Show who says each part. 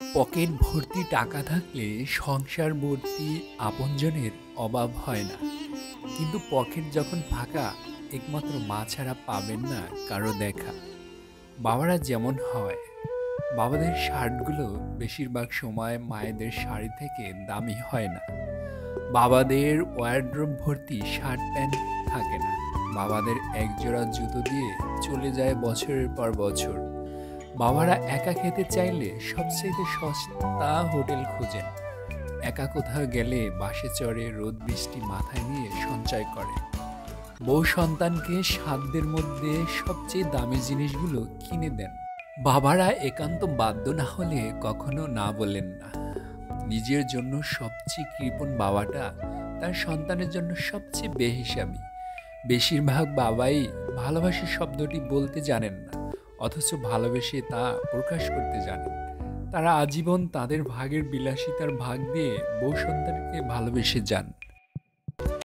Speaker 1: Pocket ভর্তি টাকা থাকলে সংসার ভর্তি আপনজনের অভাব হয় না। কিন্তু পকেট যখন ফাঁকা, একমাত্র মা ছাড়া পাবেন না কারো দেখা। বাবারা যেমন হয়, বাবাদের শার্টগুলো বেশিরভাগ সময় মায়েদের শাড়ি থেকে দামি হয় না। বাবাদের ওয়ারড্রোব ভর্তি শার্ট প্যান্ট থাকে না। বাবাদের একজোড়া জুতো দিয়ে চলে যায় বছরের পর বছর। বাবারা একা খেতে চাইলে সবচেয়ে সস্তা হোটেল খোঁজেন। একা কোথাও গেলে বাসে চড়ে রোদ বৃষ্টি মাথায় নিয়ে সঞ্চয় করে। বউ সন্তানকে সাধ্যের মধ্যে সবচেয়ে দামি জিনিসগুলো কিনে দেন। বাবারা একান্ত বাধ্য না হলে কখনো না বলেন না। নিজের জন্য সবচেয়ে কৃপণ বাবাটা তার সন্তানের জন্য সবচেয়ে বেহিসাবি। বেশিরভাগ বাবাই ভালোবাসি শব্দটি বলতে জানেন না, অথচ ভালোবেসে তা প্রকাশ করতে জানেন। তারা আজীবন তাদের ভাগের বিলাসিতার ভাগ দিয়ে বউ সন্তানকে ভালোবেসে যান।